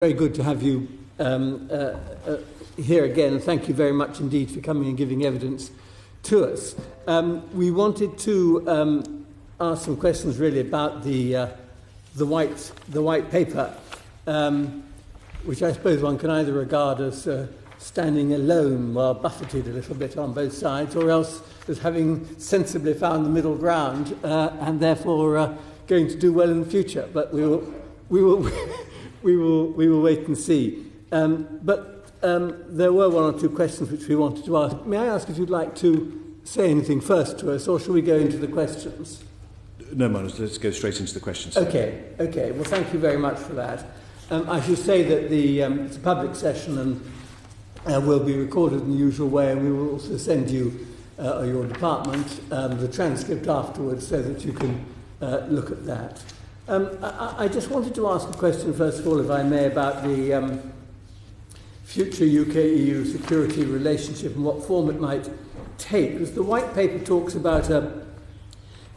Very good to have you here again, and thank you very much indeed for coming and giving evidence to us. We wanted to ask some questions really about the white paper, which I suppose one can either regard as standing alone while buffeted a little bit on both sides, or else as having sensibly found the middle ground and therefore going to do well in the future. But we will wait and see. But there were one or two questions which we wanted to ask. May I ask if you'd like to say anything first to us, or shall we go into the questions? No, Manus, let's go straight into the questions. Okay. Well, thank you very much for that. I should say that it's a public session and will be recorded in the usual way, and we will also send you, or your department, the transcript afterwards so that you can look at that. I just wanted to ask a question, first of all, if I may, about the future UK-EU security relationship and what form it might take. Because the white paper talks about a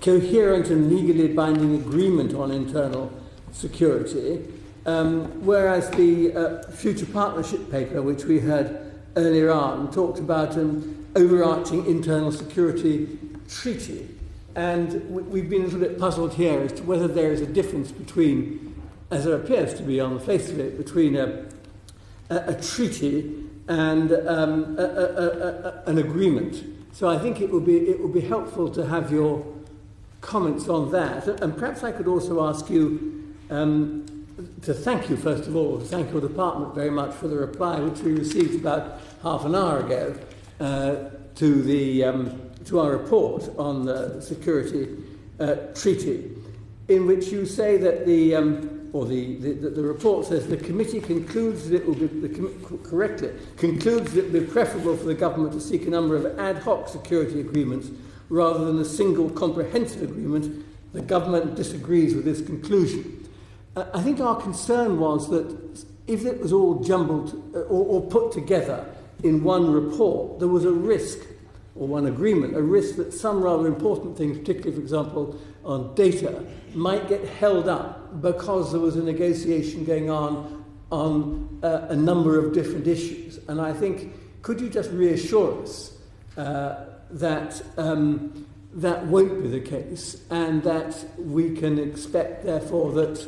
coherent and legally binding agreement on internal security, whereas the future partnership paper, which we heard earlier on, talked about an overarching internal security treaty. And we've been a little bit puzzled here as to whether there is a difference between, as there appears to be on the face of it, between a treaty and an agreement. So I think it would be helpful to have your comments on that. And perhaps I could also ask you to thank you, first of all, to thank your department very much for the reply which we received about half an hour ago to our report on the security treaty, in which you say that the report says the committee concludes that it will be concludes that it will be preferable for the government to seek a number of ad hoc security agreements rather than a single comprehensive agreement. The government disagrees with this conclusion. I think our concern was that if it was all jumbled or put together in one report, there was a risk, or one agreement, a risk that some rather important things, particularly, for example, on data, might get held up because there was a negotiation going on a number of different issues. And I think, could you just reassure us that that won't be the case, and that we can expect, therefore, that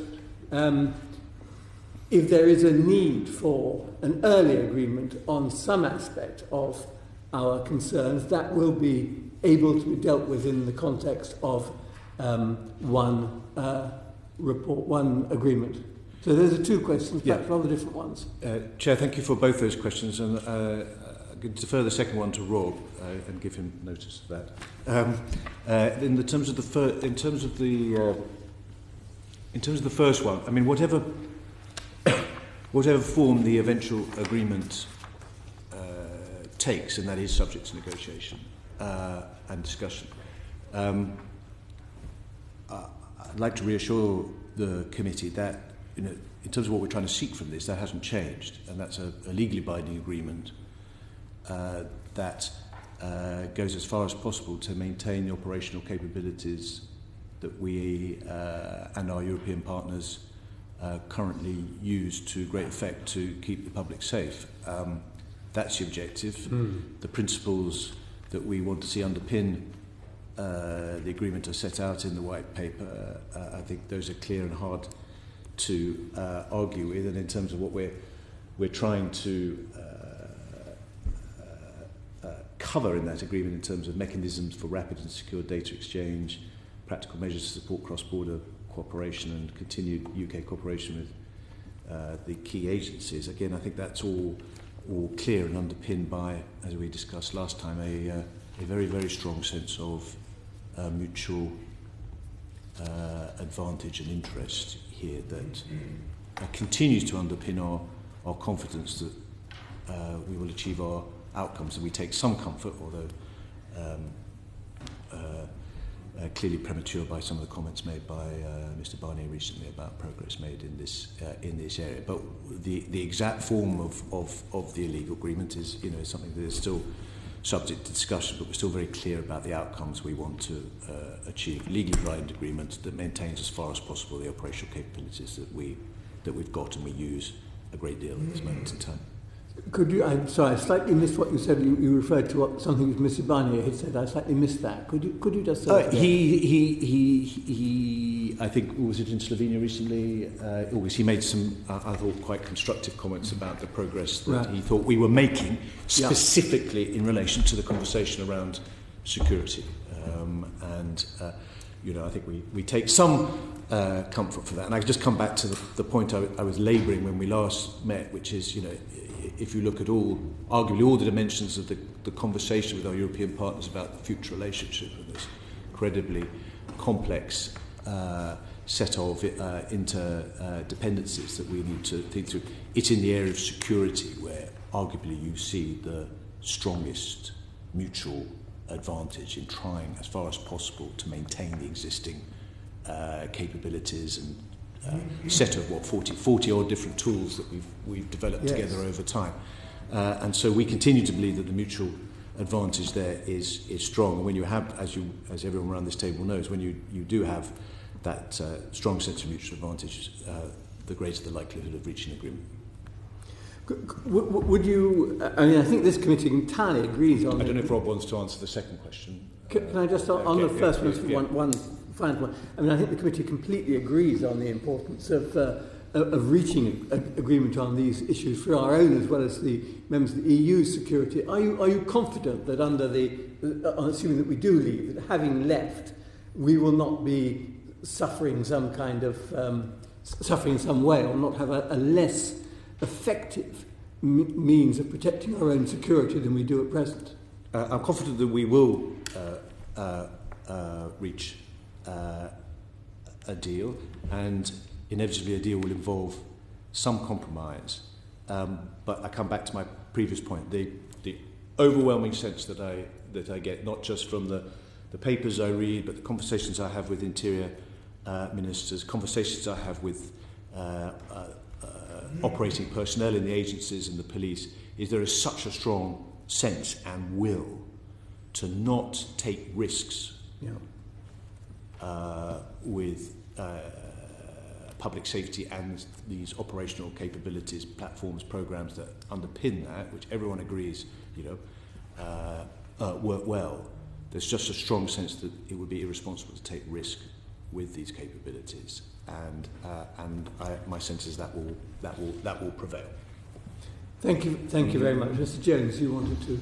if there is a need for an early agreement on some aspect of our concerns, that will be able to be dealt with in the context of one report, one agreement. So those are two questions, perhaps rather different ones. Chair, thank you for both those questions, and I'm going to defer the second one to Rob and give him notice of that. In terms of the first one, I mean, whatever form the eventual agreement takes, and that is subject to negotiation and discussion. I'd like to reassure the committee that, in terms of what we're trying to seek from this, that hasn't changed, and that's a legally binding agreement that goes as far as possible to maintain the operational capabilities that we and our European partners currently use to great effect to keep the public safe. That's the objective. The principles that we want to see underpin the agreement are set out in the white paper. I think those are clear and hard to argue with. And in terms of what we're trying to cover in that agreement in terms of mechanisms for rapid and secure data exchange, practical measures to support cross-border cooperation and continued UK cooperation with the key agencies, again, I think that's all clear and underpinned by, as we discussed last time, a very, very strong sense of mutual advantage and interest here that continues to underpin our confidence that we will achieve our outcomes. And we take some comfort, although clearly premature by some of the comments made by Mr. Barnier recently about progress made in this area. But the exact form of the illegal agreement is something that is still subject to discussion, but we're still very clear about the outcomes we want to achieve. Legally binding agreement that maintains as far as possible the operational capabilities that we've got and we use a great deal at this moment in time. Could you? I'm sorry, I slightly missed what you said. You referred to something that Mr. Barnier had said. I slightly missed that. Could you just say that again? He I think, was it in Slovenia recently? He made some, I thought, quite constructive comments about the progress that he thought we were making, specifically in relation to the conversation around security. I think we take some comfort for that. And I just come back to the point I was labouring when we last met, which is, if you look at arguably all the dimensions of the conversation with our European partners about the future relationship and this incredibly complex set of interdependencies that we need to think through, it's in the area of security where arguably you see the strongest mutual advantage in trying as far as possible to maintain the existing capabilities and set of 40 odd different tools that we've developed together over time, and so we continue to believe that the mutual advantage there is strong. And when you have, as everyone around this table knows, when you do have that strong sense of mutual advantage, the greater the likelihood of reaching agreement. Would you? I mean, I think this committee entirely agrees on. I don't know if Rob wants to answer the second question. Can I just on the first one? Final point. I mean, I think the committee completely agrees on the importance of reaching agreement on these issues for our own as well as the members of the EU's security. Are you confident that assuming that we do leave, that having left, we will not be suffering some kind of suffering in some way, or not have a less effective means of protecting our own security than we do at present? I'm confident that we will reach a deal, and inevitably a deal will involve some compromise. But I come back to my previous point: the overwhelming sense that I get, not just from the papers I read, but the conversations I have with interior ministers, conversations I have with operating personnel in the agencies and the police, is there is such a strong sense and will to not take risks with public safety and these operational capabilities, platforms, programs that underpin that, which everyone agrees, work well. There's just a strong sense that it would be irresponsible to take risk with these capabilities, and my sense is that will prevail. Thank you very much, Mr. Jones. You wanted to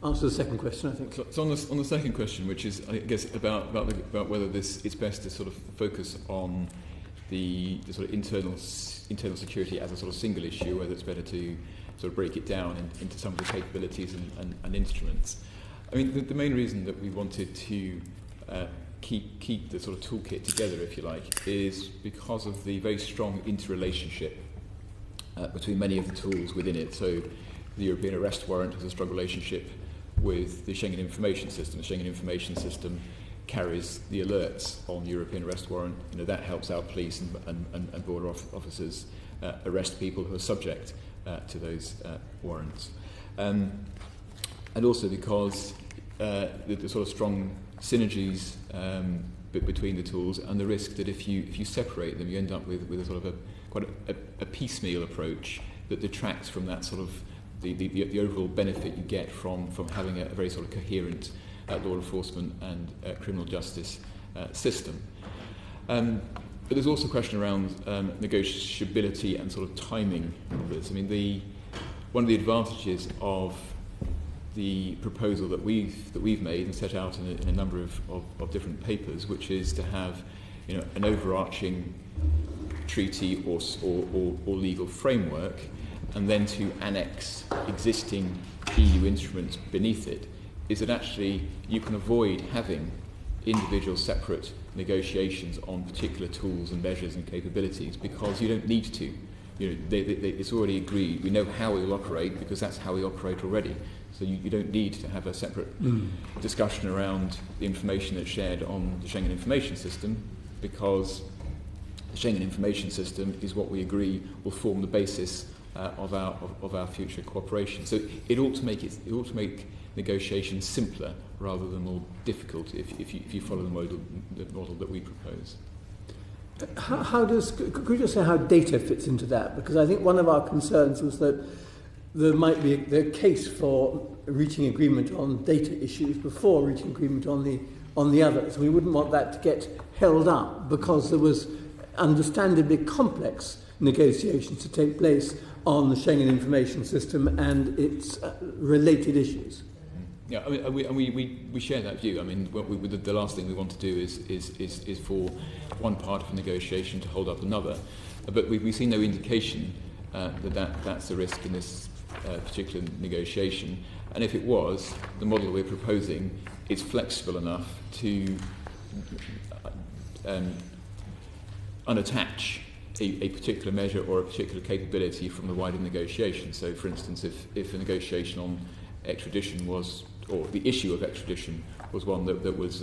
answer the second question, I think. So on the second question, which is, I guess, about whether it's best to sort of focus on the sort of internal security as a sort of single issue, whether it's better to sort of break it down into some of the capabilities and instruments. I mean, the main reason that we wanted to keep the sort of toolkit together, if you like, is because of the very strong interrelationship between many of the tools within it. So the European arrest warrant has a strong relationship with the Schengen information system. The Schengen information system carries the alerts on the European arrest warrant. That helps our police and border officers arrest people who are subject to those warrants. And also because the sort of strong synergies between the tools, and the risk that if you separate them, you end up with a sort of quite a piecemeal approach that detracts from that sort of the overall benefit you get from having a very sort of coherent law enforcement and criminal justice system. But there's also a question around negotiability and sort of timing of this. I mean, one of the advantages of the proposal that we've made and set out in a number of different papers, which is to have an overarching treaty or legal framework, and then to annex existing EU instruments beneath it, is that actually you can avoid having individual separate negotiations on particular tools and measures and capabilities, because you don't need to. It's already agreed. We know how we will operate because that's how we operate already. So you don't need to have a separate discussion around the information that's shared on the Schengen information system, because the Schengen information system is what we agree will form the basis of our future cooperation. So it ought to make negotiations simpler rather than more difficult if you follow the model that we propose. Could you just say how data fits into that? Because I think one of our concerns was that there might be the case for reaching agreement on data issues before reaching agreement on the others. We wouldn't want that to get held up because there was understandably complex negotiations to take place on the Schengen Information System and its related issues. Yeah, I mean, we share that view. I mean, the last thing we want to do is for one part of a negotiation to hold up another. But we've seen no indication that's a risk in this particular negotiation. And if it was, the model we're proposing is flexible enough to unattach a particular measure or a particular capability from the wider negotiation. So, for instance, if a negotiation on extradition was, or the issue of extradition was one that was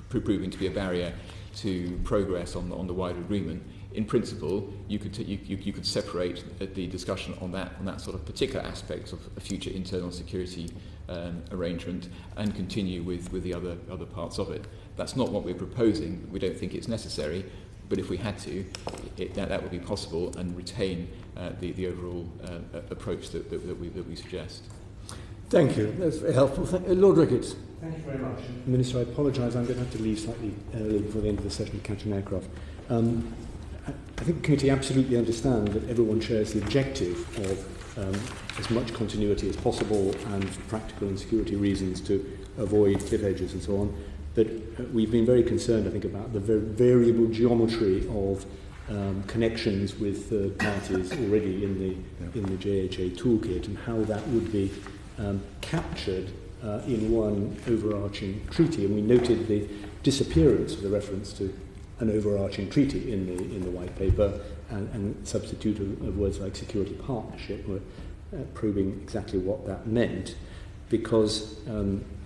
proving to be a barrier to progress on the wider agreement, in principle, you could separate the discussion on that sort of particular aspect of a future internal security arrangement and continue with the other parts of it. That's not what we're proposing. We don't think it's necessary. But if we had to, that would be possible and retain the overall approach that we suggest. Thank you. That's very helpful. Lord Ricketts. Thank you very much. Minister, I apologise. I'm going to have to leave slightly early before the end of the session to catch an aircraft. I think the committee absolutely understand that everyone shares the objective of as much continuity as possible and for practical and security reasons to avoid cliff edges and so on. But we've been very concerned, I think, about the variable geometry of connections with third parties already in the JHA toolkit and how that would be captured in one overarching treaty. And we noted the disappearance of the reference to an overarching treaty in the white paper and substitute of words like security partnership. We're probing exactly what that meant. Because,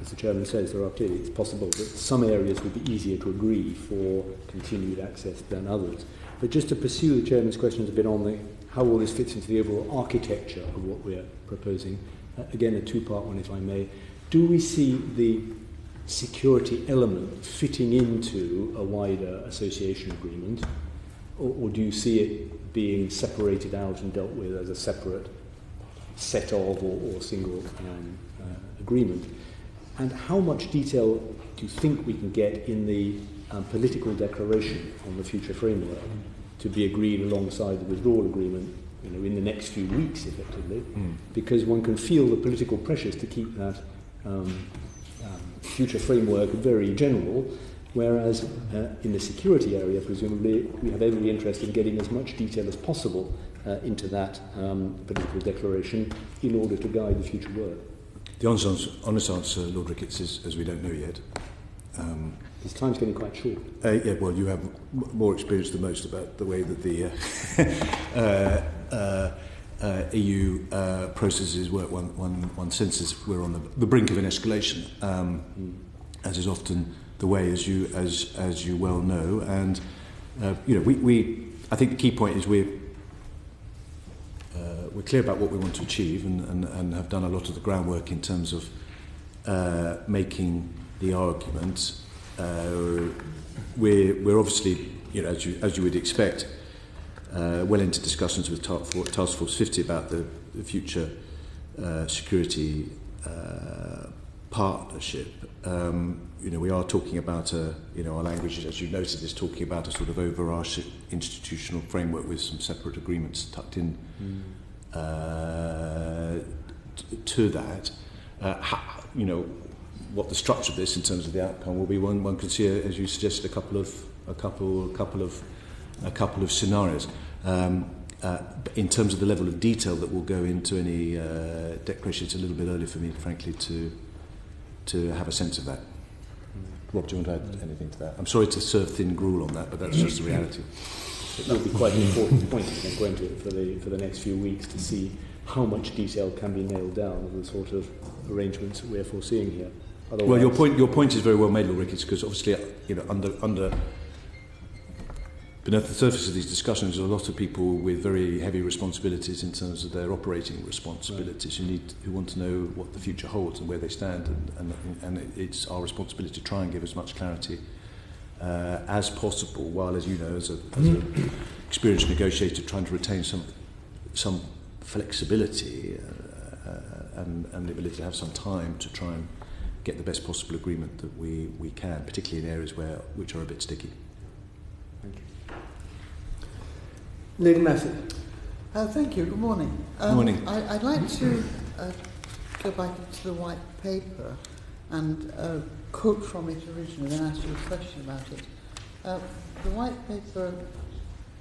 as the Chairman says, it's possible that some areas would be easier to agree for continued access than others. But just to pursue the Chairman's questions a bit on how all this fits into the overall architecture of what we're proposing, again, a two-part one, if I may. Do we see the security element fitting into a wider association agreement, or do you see it being separated out and dealt with as a separate set of or single agreement? And how much detail do you think we can get in the political declaration on the future framework to be agreed alongside the withdrawal agreement, in the next few weeks, effectively? Because one can feel the political pressures to keep that future framework very general, whereas in the security area, presumably, we have every interest in getting as much detail as possible into that political declaration in order to guide the future work. The honest answer, Lord Ricketts, is as we don't know yet. His time's getting quite short. Yeah, well, you have more experience than most about the way that the EU processes work. One senses we're on the brink of an escalation, as is often the way, as you well know. And I think the key point is we're clear about what we want to achieve and have done a lot of the groundwork in terms of making the argument. We're obviously, as you would expect, well into discussions with Task Force 50 about the future security partnership. We are talking about our language, as you noted, is talking about a sort of overarching institutional framework with some separate agreements tucked in to that. What the structure of this in terms of the outcome will be. One could see, as you suggested, a couple of scenarios. In terms of the level of detail that will go into any declaration, it's a little bit early for me, frankly, to have a sense of that. Rob, do you want to add anything to that? I'm sorry to serve thin gruel on that, but that's just the reality. It will be quite an important point, I think, won't it, for the next few weeks to see how much detail can be nailed down of the sort of arrangements that we're foreseeing here. Otherwise, well, your point is very well made, Lord Ricketts, because obviously, beneath the surface of these discussions, there are a lot of people with very heavy responsibilities in terms of their operating responsibilities who want to know what the future holds and where they stand, and it's our responsibility to try and give as much clarity as possible, while, as you know, as an experienced negotiator, trying to retain some flexibility and the ability to have some time to try and get the best possible agreement that we can, particularly in areas which are a bit sticky. Thank you. Lady Massey. Thank you. Good morning. Good morning. I'd like to go back to the white paper and quote from it originally, then ask you a question about it. The white paper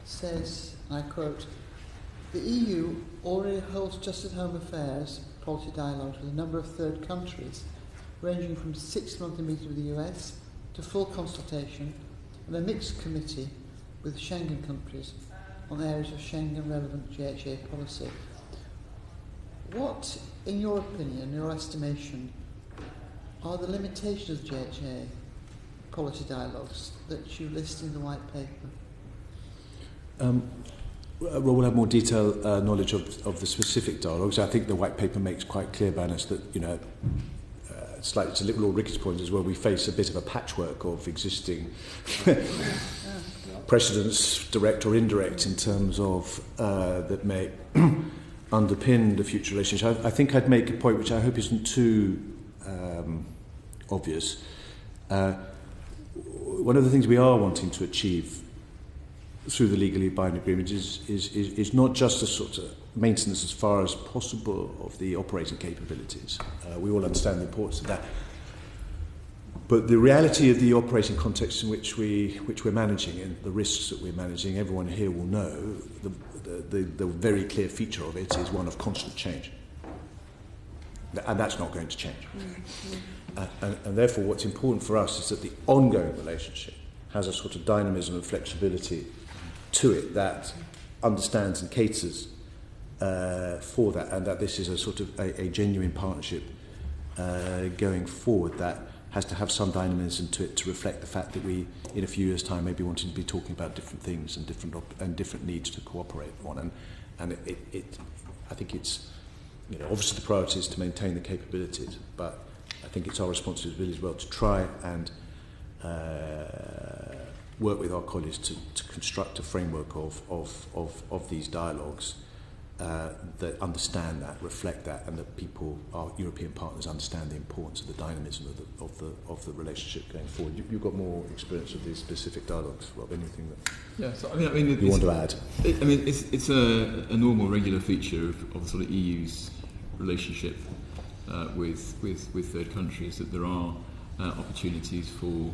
says, and I quote, "The EU already holds just-at-home affairs, policy dialogues with a number of third countries, ranging from 6-monthly meetings with the US to full consultation and a mixed committee with Schengen countries on areas of Schengen-relevant GHA policy. What, in your opinion, your estimation, are the limitations of GHA policy dialogues that you list in the white paper?" We'll have more detailed knowledge of the specific dialogues. I think the white paper makes quite clear, Baroness, that slightly to little Ricky's point as well, we face a bit of a patchwork of existing precedents, direct or indirect, in terms of that may underpin the future relationship. I think I'd make a point which I hope isn't too obvious. One of the things we are wanting to achieve through the legally binding agreement is not just a sort of maintenance as far as possible of the operating capabilities. We all understand the importance of that. But the reality of the operating context in which we're managing and the risks that we're managing, everyone here will know the very clear feature of it is one of constant change. And that's not going to change. And therefore what's important for us is that the ongoing relationship has a sort of dynamism and flexibility to it that understands and caters for that, and that this is a sort of a genuine partnership going forward that has to have some dynamism to it to reflect the fact that we, in a few years' time, may be wanting to be talking about different things and different needs to cooperate on. And I think it's, obviously the priority is to maintain the capabilities, but I think it's our responsibility as well to try and work with our colleagues to construct a framework of these dialogues that understand that, reflect that, and that our European partners understand the importance of the dynamism of the relationship going forward. You've got more experience of these specific dialogues, Rob. Anything that you want to add? It's a normal, regular feature of the sort of EU's relationship with third countries that there are opportunities for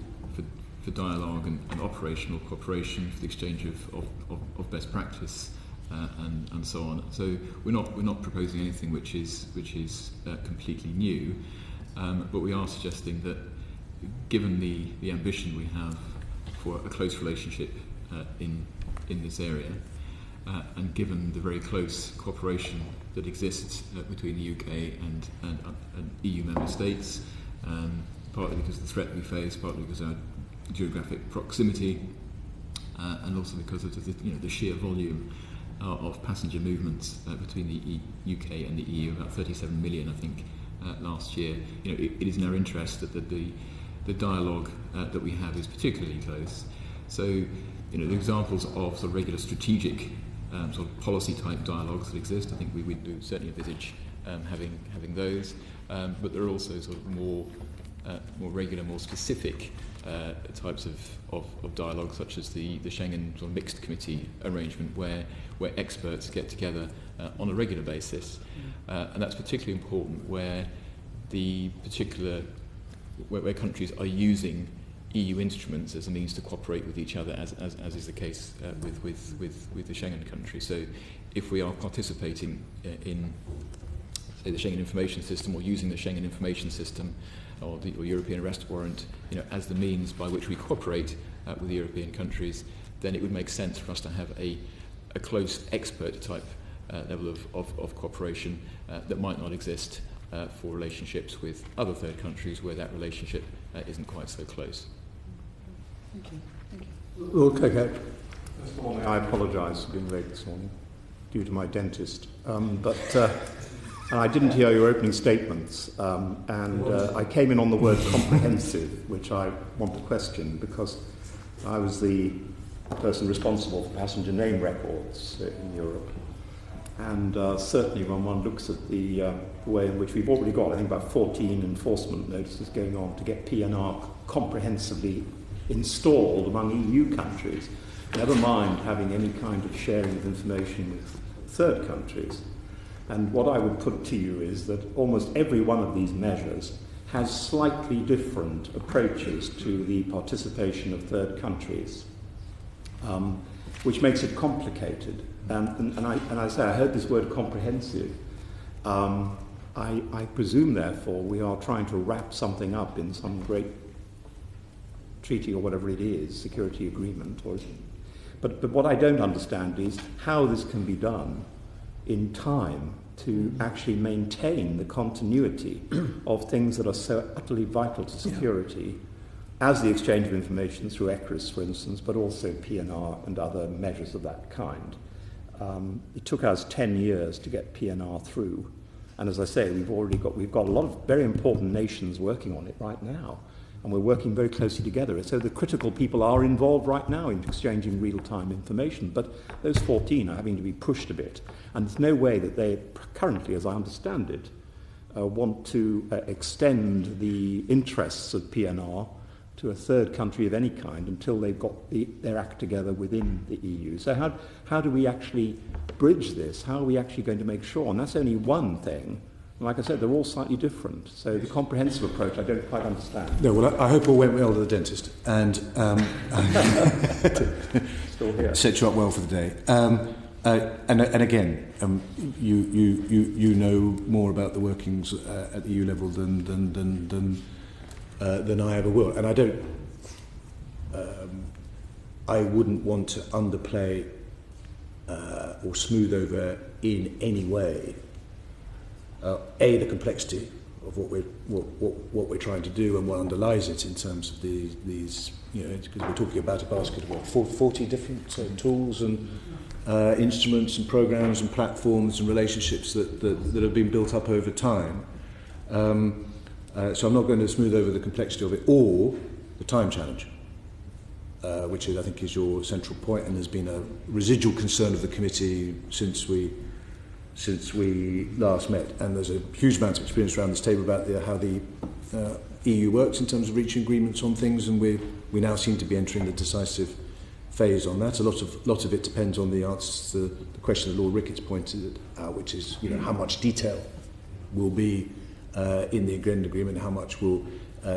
dialogue and operational cooperation, for the exchange of best practice and so on. So we're not proposing anything which is completely new, but we are suggesting that, given the ambition we have for a close relationship in this area, and given the very close cooperation that exists between the UK and EU member states, partly because of the threat we face, partly because of our geographic proximity, and also because of the sheer volume of passenger movements between the UK and the EU, about 37 million, I think, last year. It is in our interest that the dialogue that we have is particularly close. So, the examples of sort of regular strategic sort of policy type dialogues that exist, I think we would certainly envisage having those, but there are also sort of more regular, more specific types of dialogue, such as the Schengen sort of mixed committee arrangement, where experts get together on a regular basis, and that's particularly important where where countries are using EU instruments as a means to cooperate with each other, as is the case with the Schengen countries. So, if we are participating in, say, the Schengen information system, or using the Schengen information system, or European arrest warrant, as the means by which we cooperate with the European countries, then it would make sense for us to have a close expert type level of cooperation that might not exist for relationships with other third countries where that relationship isn't quite so close. Thank you. Lord Kirkhope. This morning, I apologise for being late this morning due to my dentist, and I didn't hear your opening statements, and I came in on the word comprehensive, which I want to question, because I was the person responsible for passenger name records in Europe. And certainly when one looks at the way in which we've already got, I think, about 14 enforcement notices going on to get PNR comprehensively installed among EU countries, never mind having any kind of sharing of information with third countries. And what I would put to you is that almost every one of these measures has slightly different approaches to the participation of third countries, which makes it complicated. And I say, I heard this word comprehensive. I presume, therefore, we are trying to wrap something up in some great treaty or whatever it is, security agreement. But what I don't understand is how this can be done in time to actually maintain the continuity of things that are so utterly vital to security, as the exchange of information through ECRIS, for instance, but also PNR and other measures of that kind. It took us 10 years to get PNR through, and as I say, we've got a lot of very important nations working on it right now, and we're working very closely together. So the critical people are involved right now in exchanging real-time information, but those 14 are having to be pushed a bit, and there's no way that they currently, as I understand it, want to extend the interests of PNR to a third country of any kind until they've got their act together within the EU. So how do we actually bridge this? How are we actually going to make sure? And that's only one thing. And like I said, they're all slightly different. So the comprehensive approach, I don't quite understand. No, well, I hope all went well to the dentist and Still here. set you up well for the day. And again, you know more about the workings at the EU level than I ever will, and I wouldn't want to underplay or smooth over in any way the complexity of what we're trying to do and what underlies it in terms of these because we're talking about a basket of 40 different tools and instruments and programs and platforms and relationships that have been built up over time. So I'm not going to smooth over the complexity of it or the time challenge, which I think is your central point, and has been a residual concern of the committee since we last met. And there's a huge amount of experience around this table about how the EU works in terms of reaching agreements on things, and we now seem to be entering the decisive phase on that. A lot of it depends on the answer to the question that Lord Ricketts pointed out, which is how much detail will be in the agreement, how much will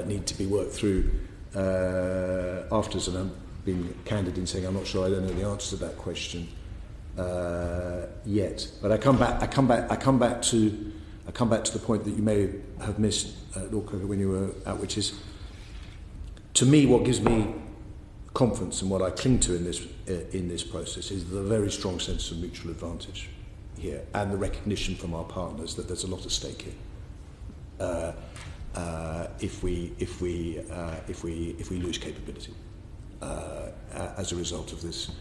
need to be worked through afterwards. And I'm being candid in saying I'm not sure I don't know the answer to that question yet. But I come back to the point that you may have missed, Lord Coker, when you were out, which is, to me, what gives me confidence and what I cling to in this process is the very strong sense of mutual advantage here, and the recognition from our partners that there's a lot at stake here. If we lose capability as a result of this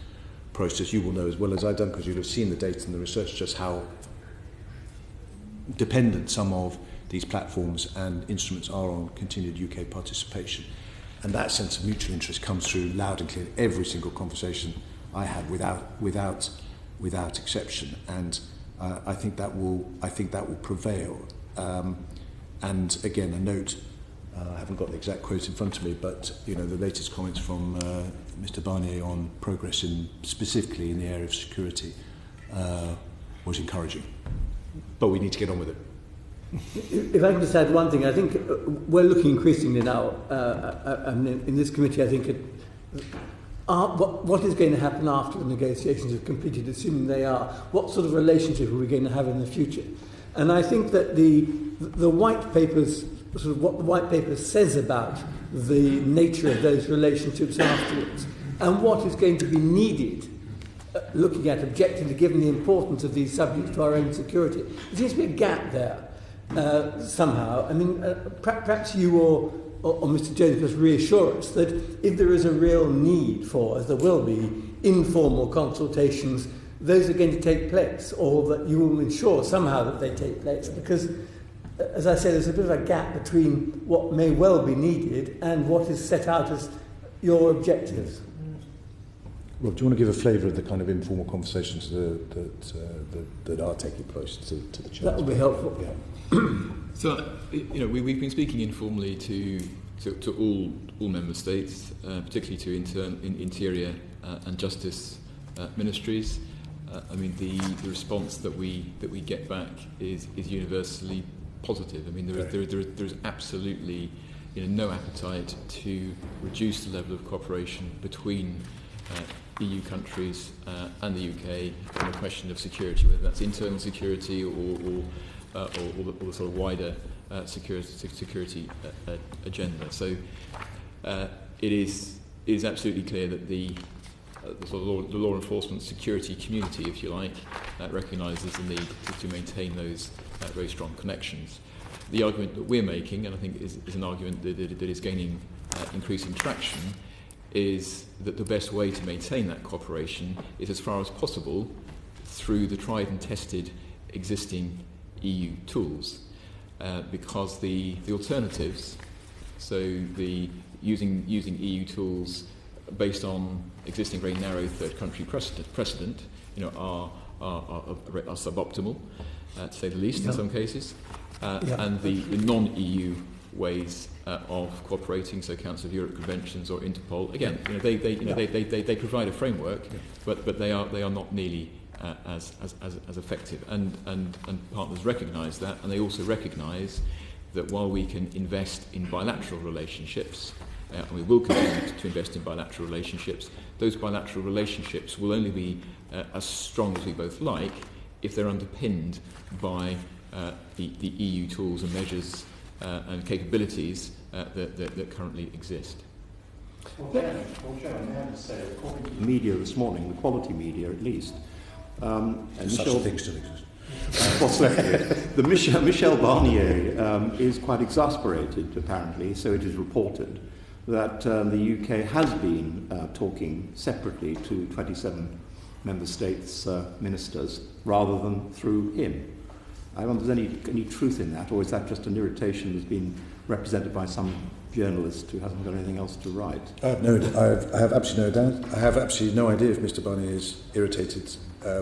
process, you will know as well as I've done, because you'll have seen the data and the research, just how dependent some of these platforms and instruments are on continued UK participation. And that sense of mutual interest comes through loud and clear in every single conversation I have, without exception. And I think that will prevail. And again, a note. I haven't got the exact quote in front of me, but the latest comments from Mr. Barnier on progress specifically in the area of security was encouraging. But we need to get on with it. If I can just add one thing, I think we're looking increasingly now, in this committee, I think, what is going to happen after the negotiations are completed, assuming they are. What sort of relationship are we going to have in the future? And I think that the white papers, sort of what the white paper says about the nature of those relationships afterwards, and what is going to be needed, looking at objectively, given the importance of these subjects to our own security, there seems to be a gap there. Somehow, I mean, perhaps you or Mr. Jones must reassure us that if there is a real need for, as there will be, informal consultations, those are going to take place, or that you will ensure somehow that they take place, because, as I say, there's a bit of a gap between what may well be needed and what is set out as your objectives. Rob, do you want to give a flavour of the kind of informal conversations that are taking place to the church? That would be helpful. Yeah. So, we've been speaking informally to all member states, particularly to interior and justice ministries. I mean, the response that we get back is universally positive. I mean, there is absolutely no appetite to reduce the level of cooperation between EU countries and the UK on the question of security, whether that's internal security or the sort of wider security agenda. So it is absolutely clear that the law enforcement security community, if you like, recognises the need to maintain those very strong connections. The argument that we're making, and I think is an argument that is gaining increasing traction, is that the best way to maintain that cooperation is, as far as possible, through the tried and tested existing EU tools, because the alternatives, so the using EU tools based on existing very narrow third country precedent, are suboptimal, to say the least, in some cases, and the non-EU ways of cooperating, so Council of Europe conventions or Interpol. Again, they provide a framework, but they are not nearly as effective. And partners recognise that, and they also recognise that while we can invest in bilateral relationships, and we will continue to invest in bilateral relationships, those bilateral relationships will only be as strong as we both like if they're underpinned by the EU tools and measures and capabilities that currently exist. Well, Chairman, I have to say, according to the media this morning, the quality media at least, and Such Michel, things still exist. what's left of it, the Michel Barnier is quite exasperated, apparently, so it is reported, that the UK has been talking separately to 27 member states' ministers rather than through him. I wonder if there's any truth in that, or is that just an irritation that's been represented by some journalist who hasn't got anything else to write? I have absolutely no doubt. I have absolutely no idea if Mr. Barnier is irritated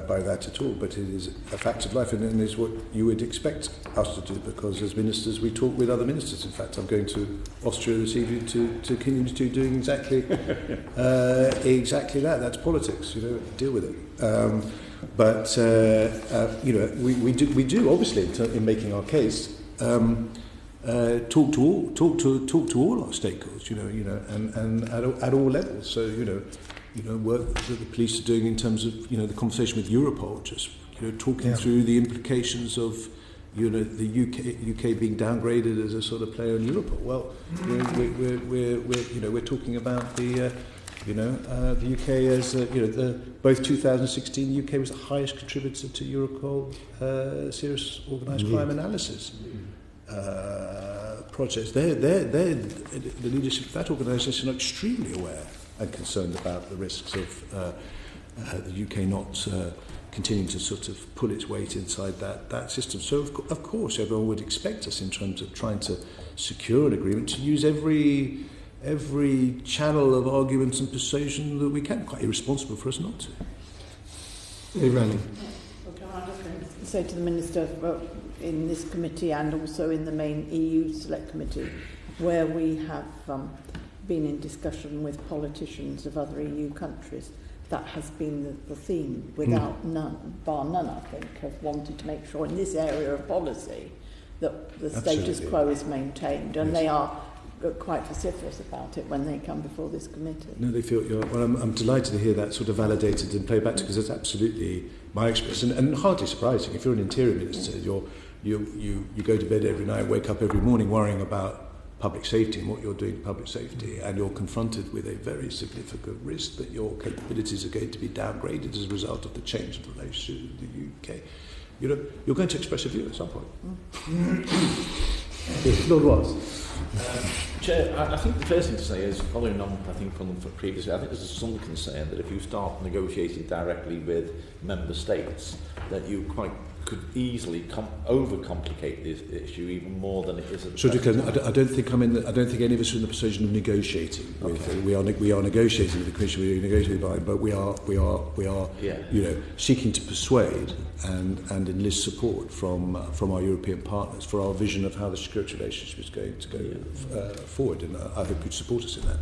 by that at all, but it is a fact of life, and is what you would expect us to do, because as ministers we talk with other ministers. In fact, I'm going to Austria this evening to continue doing exactly that. That's politics, deal with it. But we do obviously in making our case talk to all our stakeholders, and at all levels. So work that the police are doing in terms of the conversation with Europol, just talking through the implications of the UK being downgraded as a sort of player in Europol. Well, we're talking about the UK as both 2016 the UK was the highest contributor to Europol serious organised crime analysis projects. The leadership of that organisation are extremely aware and concerned about the risks of the UK not continuing to sort of pull its weight inside that system. So of course everyone would expect us, in terms of trying to secure an agreement, to use every channel of arguments and persuasion that we can. Quite irresponsible for us not to. Hey, Randy. Okay, I'm just going to say to the Minister, in this committee and also in the main EU Select Committee, where we have been in discussion with politicians of other EU countries, that has been the theme, without bar none, I think, have wanted to make sure in this area of policy that the status quo is maintained, and they are quite vociferous about it when they come before this committee. No, they feel you're. Well, I'm delighted to hear that sort of validated and played back to, because that's absolutely my experience, and hardly surprising. If you're an interior minister, you go to bed every night, wake up every morning worrying about public safety and what you're doing to public safety, and you're confronted with a very significant risk that your capabilities are going to be downgraded as a result of the change in relation to the UK. You're going to express a view at some point. Yes, Lord Watts. Chair, I think the first thing to say is, following on, I think, from previously, I think there's some concern that if you start negotiating directly with member states, that you quite could easily overcomplicate this issue even more than it is at the So, present Declan, time. I don't think I don't think any of us are in the position of negotiating. Okay. We are negotiating with the Commission. We are negotiating with, but we are Yeah. seeking to persuade and enlist support from our European partners for our vision of how the security relationship is going to go forward. And I hope you'd support us in that.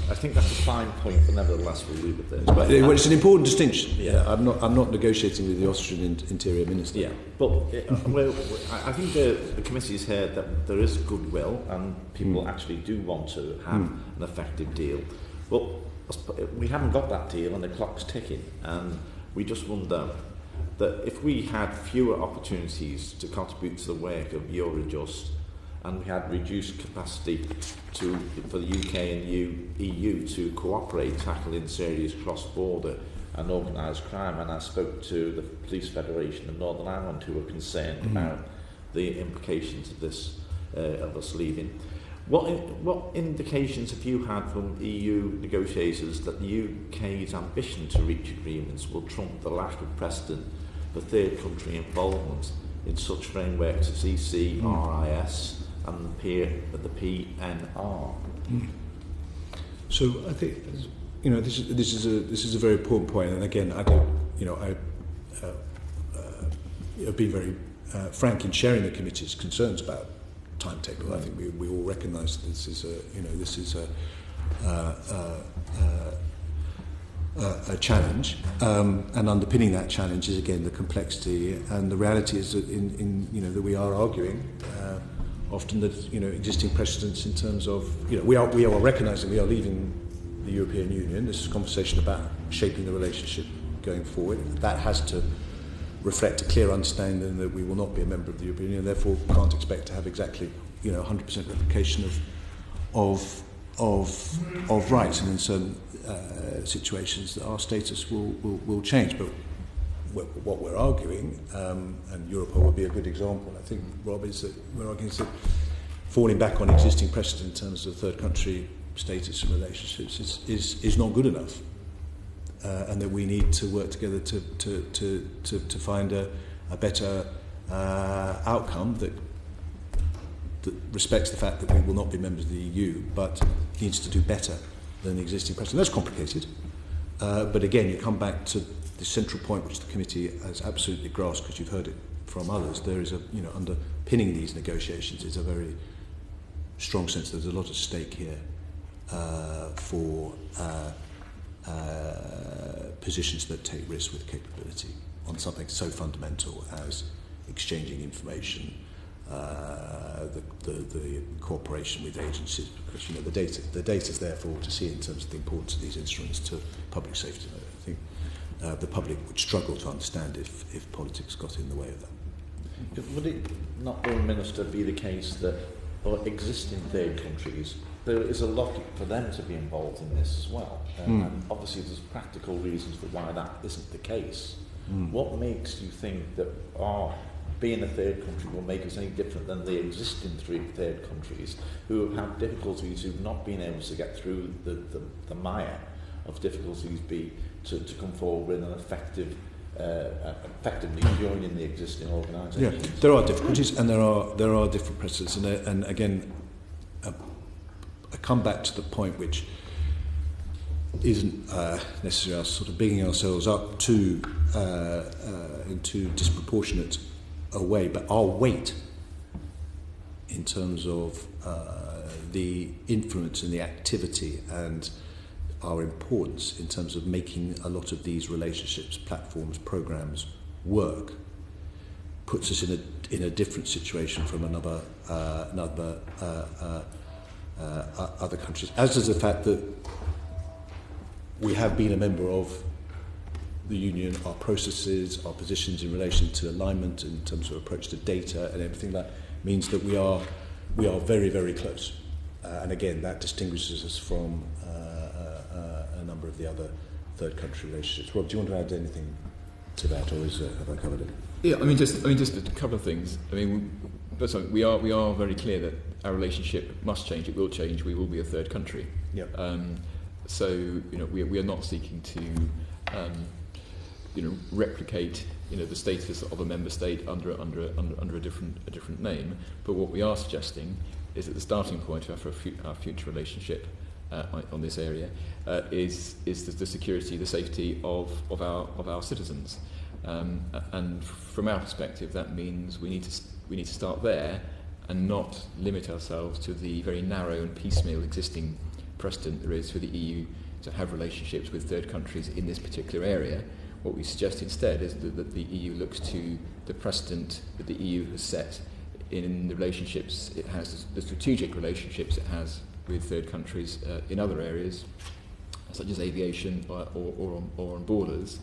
I think that's a fine point, but nevertheless we'll leave it there. But it's an important distinction. Yeah. I'm not negotiating with the Austrian Interior Minister. Yeah, but I think the committee has heard that there is goodwill and people actually do want to have an effective deal. But we haven't got that deal and the clock's ticking, and we just wonder that if we had fewer opportunities to contribute to the work of Eurojust, and we had reduced capacity for the UK and EU to cooperate, tackling serious cross-border and organised crime. And I spoke to the Police Federation of Northern Ireland, who were concerned about the implications of this, of us leaving. What indications have you had from EU negotiators that the UK's ambition to reach agreements will trump the lack of precedent for third country involvement in such frameworks as EC, RIS, and the PNR? So I think this is a very important point, and again I've been very frank in sharing the committee's concerns about timetable. I think we all recognise that this is a challenge, and underpinning that challenge is again the complexity, and the reality is that that we are arguing. Often that existing precedents in terms of we are recognising we are leaving the European Union. This is a conversation about shaping the relationship going forward. That has to reflect a clear understanding that we will not be a member of the European Union, therefore can't expect to have exactly 100% replication of rights, and in certain situations that our status will change. But what we're arguing, and Europol would be a good example, I think, Rob, is that we're arguing that falling back on existing precedent in terms of third country status and relationships is not good enough, and that we need to work together to find a better outcome that respects the fact that we will not be members of the EU, but needs to do better than the existing precedent. That's complicated, but again, you come back to the central point which the committee has absolutely grasped, because you've heard it from others. There is underpinning these negotiations is a very strong sense that there's a lot at stake here for positions that take risks with capability on something so fundamental as exchanging information, the cooperation with agencies, because the data is there for all to see in terms of the importance of these instruments to public safety. I think the public would struggle to understand if politics got in the way of that. Would it not, Minister, be the case that for existing third countries, there is a logic for them to be involved in this as well? And obviously there's practical reasons for why that isn't the case. What makes you think that being a third country will make us any different than the existing three third countries who have had difficulties, who've not been able to get through the mire of difficulties to come forward with an effectively joining the existing organisations? Yeah, there are difficulties, and there are different precedents, and again, I come back to the point which isn't necessarily us sort of bigging ourselves up to into disproportionate a way, but our weight in terms of the influence and the activity and our importance in terms of making a lot of these relationships, platforms, programs work, puts us in a different situation from other countries. As does the fact that we have been a member of the Union, our processes, our positions in relation to alignment in terms of approach to data and everything like that means that we are very, very close. And again, that distinguishes us from a number of the other third country relationships. Rob, do you want to add anything to that, or have I covered it? Yeah, I mean, just a couple of things. I mean, first of all, we are very clear that our relationship must change. It will change. We will be a third country. Yep. So we are not seeking to replicate the status of a member state under a different name. But what we are suggesting is that the starting point for our future relationship on this area is the security, the safety of our citizens. And from our perspective, that means we need to start there and not limit ourselves to the very narrow and piecemeal existing precedent there is for the EU to have relationships with third countries in this particular area. What we suggest instead is that the EU looks to the precedent that the EU has set in the relationships it has, the strategic relationships it has with third countries in other areas, such as aviation or on borders,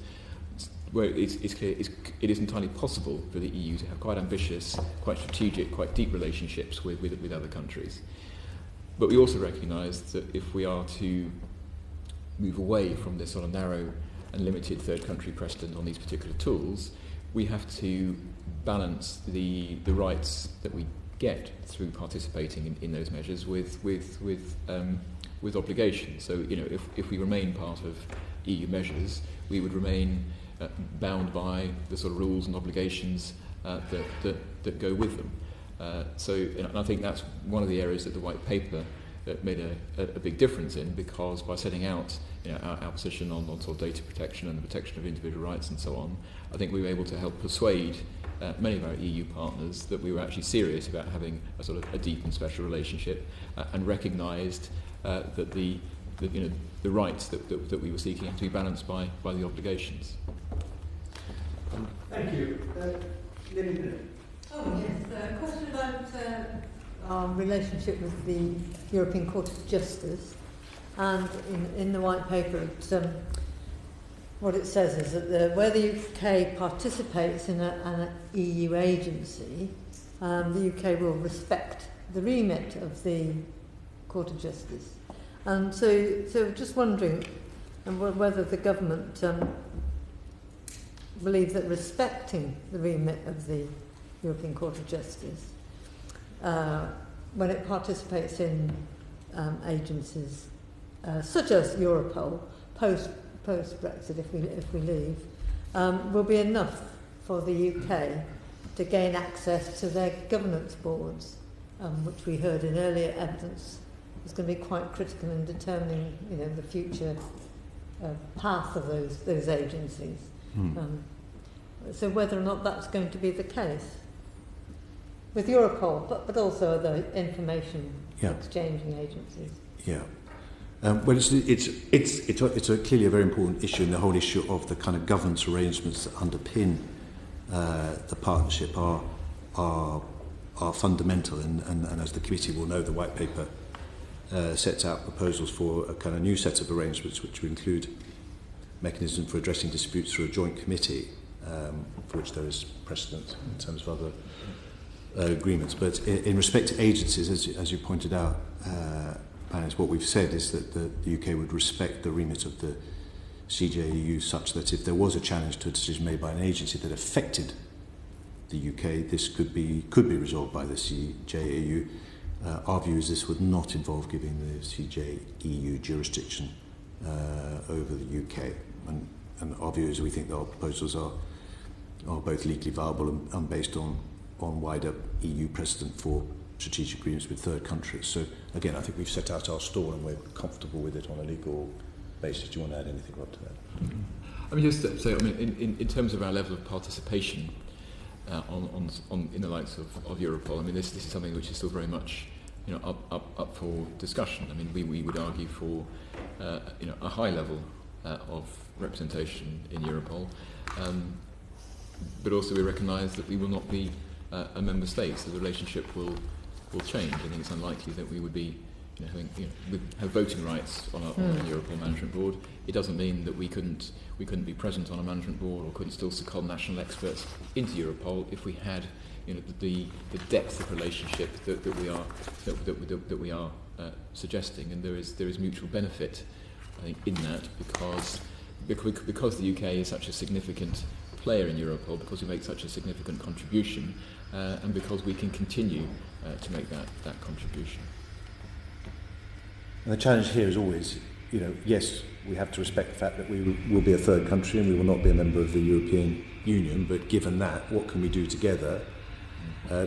where it's clear it is entirely possible for the EU to have quite ambitious, quite strategic, quite deep relationships with other countries. But we also recognise that if we are to move away from this sort of narrow and limited third country precedent on these particular tools, we have to balance the rights that we get through participating in those measures with obligations. So, if we remain part of EU measures, we would remain bound by the sort of rules and obligations that go with them. And I think that's one of the areas that the white paper made a big difference in, because by setting out our position on sort of data protection and the protection of individual rights and so on, I think we were able to help persuade many of our EU partners that we were actually serious about having a sort of a deep and special relationship, and recognised that the rights that we were seeking had to be balanced by the obligations. Thank you. Lynn. Oh yes, a question about our relationship with the European Court of Justice, and in the white paper what it says is that where the UK participates in an EU agency, the UK will respect the remit of the Court of Justice. And so just wondering whether the government believes that respecting the remit of the European Court of Justice, when it participates in agencies such as Europol, post-Brexit, if we leave, will be enough for the UK to gain access to their governance boards, which we heard in earlier evidence is going to be quite critical in determining, the future path of those agencies. So whether or not that's going to be the case with Europol, but also other information exchanging agencies. Yeah. Well, it's clearly a very important issue, and the whole issue of the kind of governance arrangements that underpin the partnership are fundamental, and as the committee will know, the white paper sets out proposals for a kind of new set of arrangements, which will include mechanism for addressing disputes through a joint committee, for which there is precedent in terms of other agreements. But in respect to agencies, as you pointed out, what we've said is that the UK would respect the remit of the CJEU, such that if there was a challenge to a decision made by an agency that affected the UK, this could be resolved by the CJEU. Our view is this would not involve giving the CJEU jurisdiction over the UK, and our view is we think that our proposals are both legally viable and based on wider EU precedent for strategic agreements with third countries. So again, I think we've set out our stall and we're comfortable with it on a legal basis. Do you want to add anything, Rob, to that? I mean, just to say, in terms of our level of participation on in the likes of Europol, I mean, this is something which is still very much up for discussion. I mean, we would argue for a high level of representation in Europol, but also we recognise that we will not be a member state, so the relationship will change. I think it's unlikely that we would be have voting rights on a Europol management board. It doesn't mean that we couldn't be present on a management board or couldn't still second national experts into Europol if we had the depth of relationship that we are suggesting, and there is mutual benefit, I think, in that, because the UK is such a significant player in Europol, because we make such a significant contribution, and because we can continue to make that contribution. And the challenge here is always, yes, we have to respect the fact that we will be a third country and we will not be a member of the European Union, but given that, what can we do together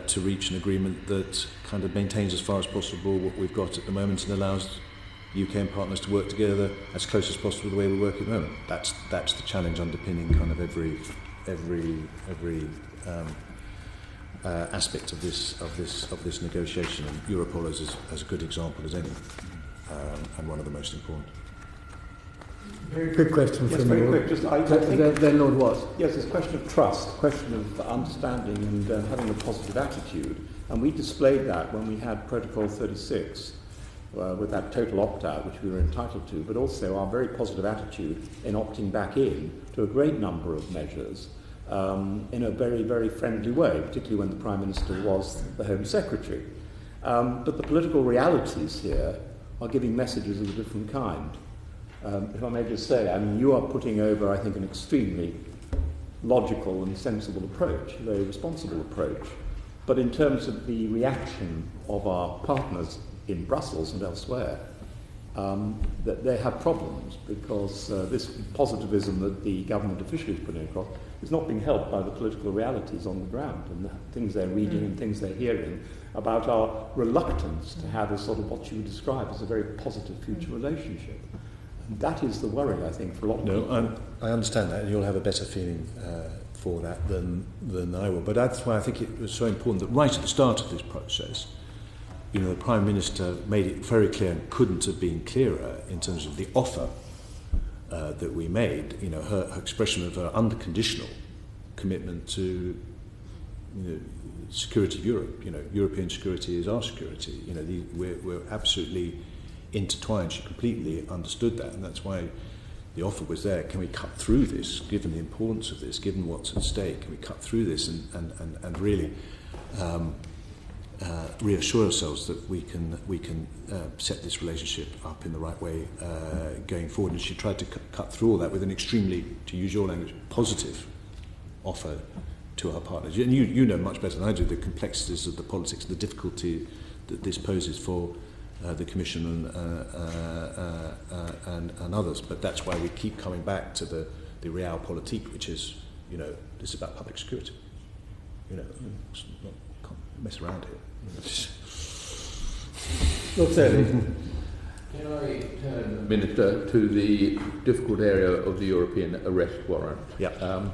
to reach an agreement that kind of maintains as far as possible what we've got at the moment and allows UK and partners to work together as close as possible to the way we work at the moment. That's the challenge underpinning kind of every aspect of this negotiation, and Europol is as a good example as any, and one of the most important. Very quick question Yes, from very you. quick. Just, I think, Then Lord Watts. yes, it's a question of trust, a question of understanding and having a positive attitude. And we displayed that when we had Protocol 36, with that total opt-out, which we were entitled to, but also our very positive attitude in opting back in to a great number of measures in a very, very friendly way, particularly when the Prime Minister was the Home Secretary. But the political realities here are giving messages of a different kind. If I may just say, I mean, you are putting over, I think, an extremely logical and sensible approach, a very responsible approach. But in terms of the reaction of our partners in Brussels and elsewhere, that they have problems because this positivism that the government officials put across is not being helped by the political realities on the ground and the things they're reading and things they're hearing about our reluctance to have a sort of what you would describe as a very positive future relationship. And that is the worry, I think, for a lot of people. I understand that, and you'll have a better feeling for that than I will. But that's why I think it was so important that right at the start of this process, the Prime Minister made it very clear and couldn't have been clearer in terms of the offer that we made. Her expression of her unconditional commitment to security of Europe. European security is our security. We're absolutely intertwined. She completely understood that, and that's why the offer was there. Can we cut through this, given the importance of this, given what's at stake? Can we cut through this and really reassure ourselves that we can set this relationship up in the right way going forward? And she tried to cut through all that with an extremely, to use your language, positive offer to our partners. And you know much better than I do the complexities of the politics, the difficulty that this poses for the Commission and others. But that's why we keep coming back to the realpolitik, which is, this is about public security. It's not, can't mess around here. Lord Selly. Can I turn, Minister, to the difficult area of the European arrest warrant? Yeah.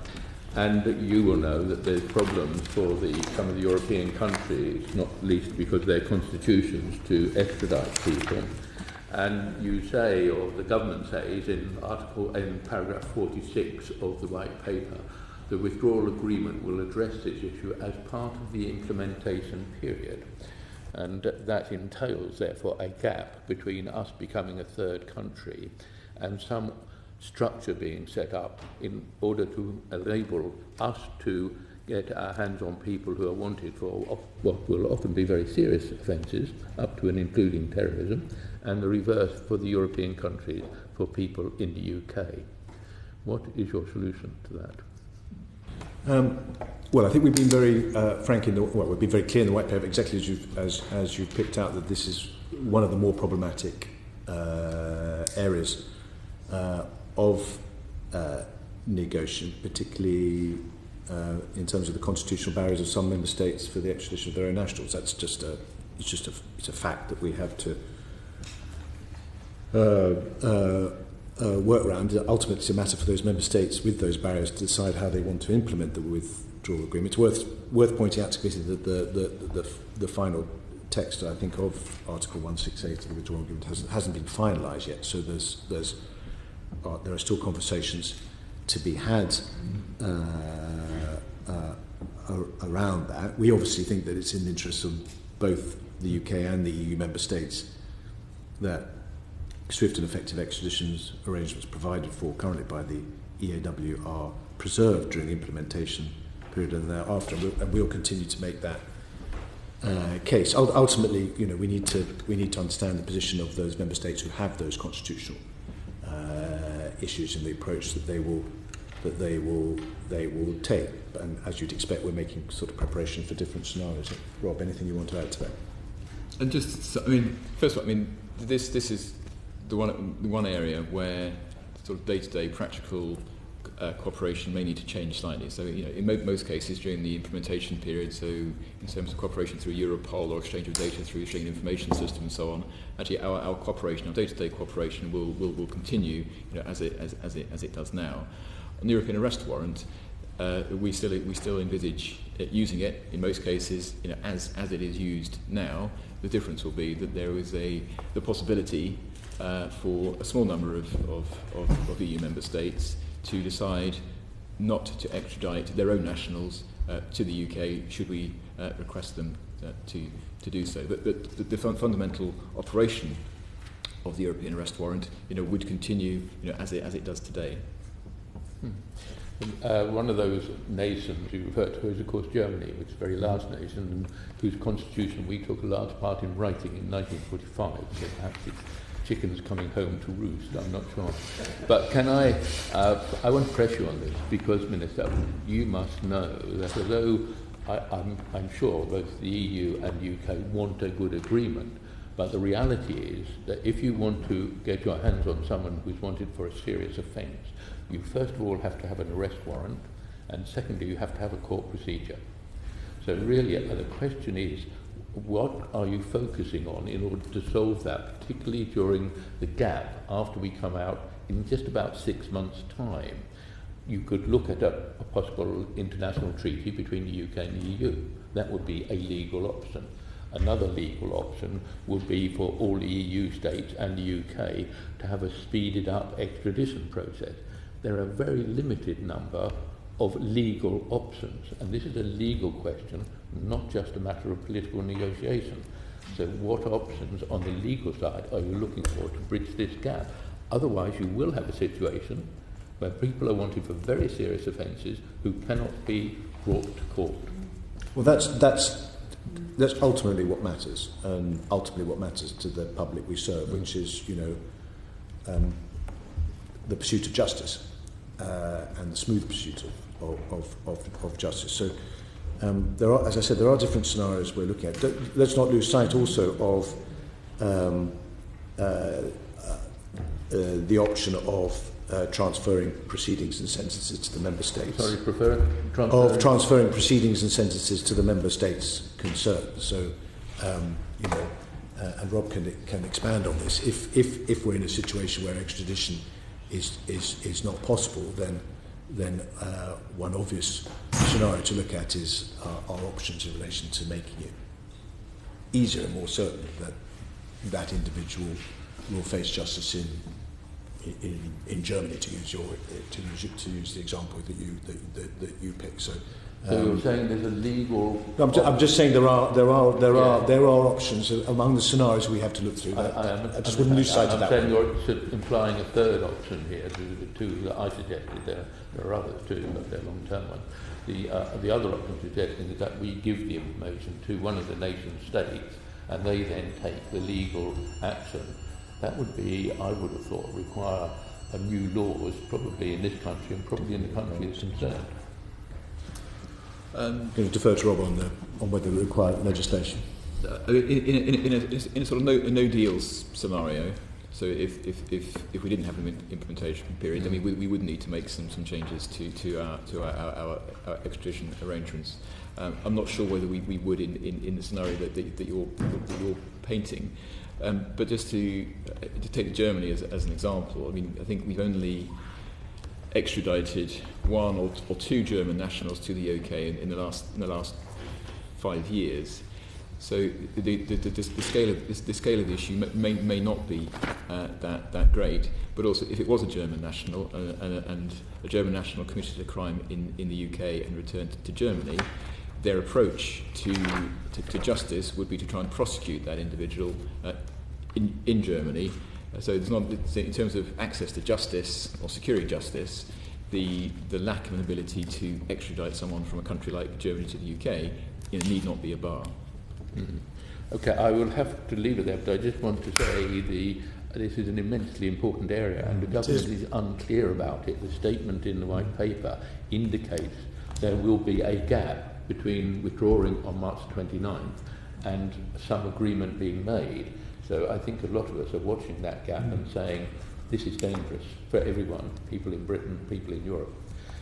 And you will know that there's problems for some of the European countries, not least because of their constitutions, to extradite people. And you say, or the government says, in paragraph 46 of the White Paper, the withdrawal agreement will address this issue as part of the implementation period. And that entails, therefore, a gap between us becoming a third country and some structure being set up in order to enable us to get our hands on people who are wanted for what will often be very serious offences, up to and including terrorism, and the reverse for the European countries for people in the UK. What is your solution to that? Well, I think we've been very frank we've been very clear in the White Paper, exactly as you've picked out, that this is one of the more problematic areas of negotiation, particularly in terms of the constitutional barriers of some member states for the extradition of their own nationals. That's just it's a fact that we have to work around. Ultimately, it's a matter for those member states with those barriers to decide how they want to implement the withdrawal agreement. It's worth pointing out to committee that the final text, I think, of Article 168 of the withdrawal agreement hasn't been finalised yet. So there are still conversations to be had around that. We obviously think that it's in the interest of both the UK and the EU member states that swift and effective extraditions arrangements provided for currently by the EAW are preserved during the implementation period and thereafter, and we'll continue to make that case. Ultimately, we need to understand the position of those member states who have those constitutional issues and the approach that they will take. And as you'd expect, we're making sort of preparation for different scenarios. Rob, anything you want to add to that? And just, first of all, this is the one area where sort of day-to-day practical cooperation may need to change slightly. So, in most cases during the implementation period, so in terms of cooperation through Europol or exchange of data through the Schengen Information System and so on, actually our cooperation, our day-to-day cooperation will continue, as it does now. On the European Arrest Warrant, we still envisage using it in most cases, as it is used now. The difference will be that there is the possibility for a small number of EU member states to decide not to extradite their own nationals to the UK should we request them to do so. But the fundamental operation of the European Arrest Warrant, would continue, as it does today. One of those nations you referred to is, of course, Germany, which is a very large nation, and whose constitution we took a large part in writing in 1945. So perhaps it's chickens coming home to roost, I'm not sure. But can I want to press you on this, because, Minister, you must know that although I'm sure both the EU and UK want a good agreement, but the reality is that if you want to get your hands on someone who's wanted for a serious offence, you first of all have to have an arrest warrant, and secondly you have to have a court procedure. So really the question is, what are you focusing on in order to solve that, particularly during the gap after we come out in just about 6 months' time? You could look at a possible international treaty between the UK and the EU. That would be a legal option. Another legal option would be for all the EU states and the UK to have a speeded up extradition process. There are a very limited number of legal options, and this is a legal question, not just a matter of political negotiation. So what options on the legal side are you looking for to bridge this gap? Otherwise you will have a situation where people are wanted for very serious offences who cannot be brought to court. Well, that's ultimately what matters, and ultimately what matters to the public we serve, which is, the pursuit of justice and the smooth pursuit of justice. So there are, as I said, there are different scenarios we're looking at. Let's not lose sight also of the option of transferring proceedings and sentences to the member states. Sorry, transferring proceedings and sentences to the member states concerned. So, and Rob can expand on this. If we're in a situation where extradition is not possible, then one obvious scenario to look at is our options in relation to making it easier and more certain that that individual will face justice in Germany, to use the example that you pick. So you're saying there's a legal. I'm just saying there are options among the scenarios we have to look through. I just wouldn't lose sight of that. I'm saying you're implying a third option here to the two that I suggested. There are others too, but they're long-term ones. The other option suggesting is that we give the information to one of the nation states, and they then take the legal action. That would be, I would have thought, require a new laws, probably in this country and probably in the country that's concerned. I'm going to defer to Rob on whether we require legislation. In a sort of no deals scenario, so if we didn't have an implementation period, then we would need to make some changes to our extradition arrangements. I'm not sure whether we would in the scenario that you're painting. But just to take Germany as an example, I think we've only extradited one or two German nationals to the UK in the last 5 years. So the scale of the issue may not be that great. But also, if it was a German national and a German national committed a crime in the UK and returned to Germany, their approach to justice would be to try and prosecute that individual in Germany. So there's not, in terms of access to justice or securing justice, the lack of an ability to extradite someone from a country like Germany to the UK need not be a bar. Mm-hmm. Okay, I will have to leave it there, but I just want to say this is an immensely important area, and the government is unclear about it. The statement in the white paper indicates there will be a gap between withdrawing on March 29th and some agreement being made. So I think a lot of us are watching that gap and saying, this is dangerous for everyone, people in Britain, people in Europe.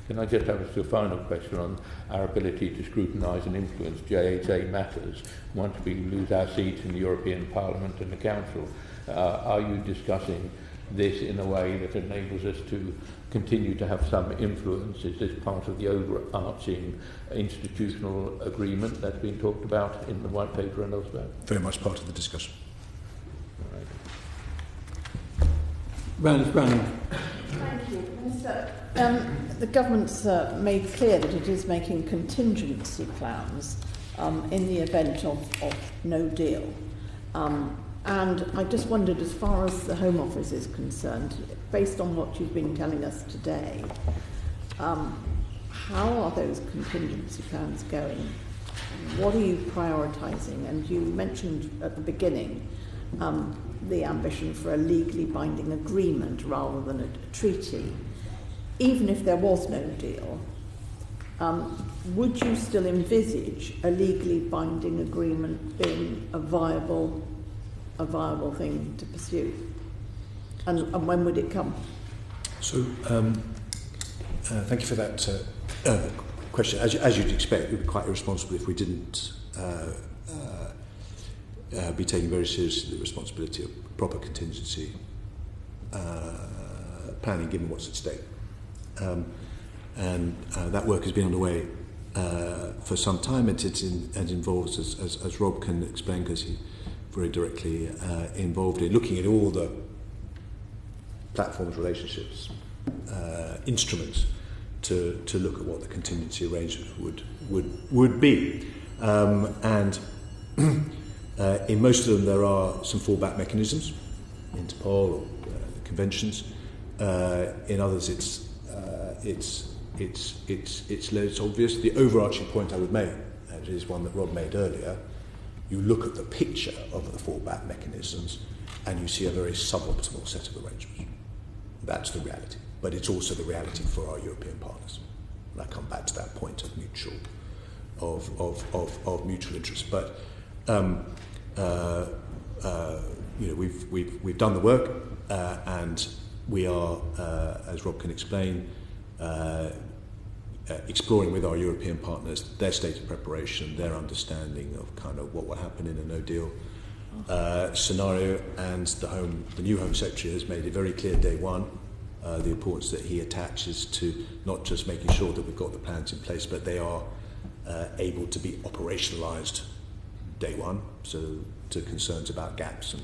Can I just have a final question on our ability to scrutinise and influence JHA matters once we lose our seats in the European Parliament and the Council? Are you discussing this in a way that enables us to continue to have some influence? Is this part of the overarching institutional agreement that's been talked about in the White Paper and elsewhere? Very much part of the discussion. Brandon. Thank you. Minister, the government's made clear that it is making contingency plans in the event of no deal. And I just wondered, as far as the Home Office is concerned, based on what you've been telling us today, how are those contingency plans going? What are you prioritising? And you mentioned at the beginning the ambition for a legally binding agreement rather than a treaty. Even if there was no deal, would you still envisage a legally binding agreement being a viable thing to pursue? And when would it come? So, thank you for that question. As you'd expect, it would be quite irresponsible if we didn't be taking very seriously the responsibility of proper contingency planning, given what's at stake. And that work has been underway for some time, and it involves, as Rob can explain, because he very directly involved in looking at all the platforms, relationships, instruments to look at what the contingency arrangements would be. And in most of them there are some fallback mechanisms, Interpol or conventions. In others it's less obvious. The overarching point I would make, and it is one that Rob made earlier, you look at the picture of the fallback mechanisms and you see a very suboptimal set of arrangements. That's the reality. But it's also the reality for our European partners. And I come back to that point of mutual interest. But we've done the work, and we are, as Rob can explain, exploring with our European partners their state of preparation, their understanding of kind of what will happen in a no-deal scenario. And the new Home Secretary has made it very clear day one the importance that he attaches to not just making sure that we've got the plans in place, but they are able to be operationalised day one. So to concerns about gaps, and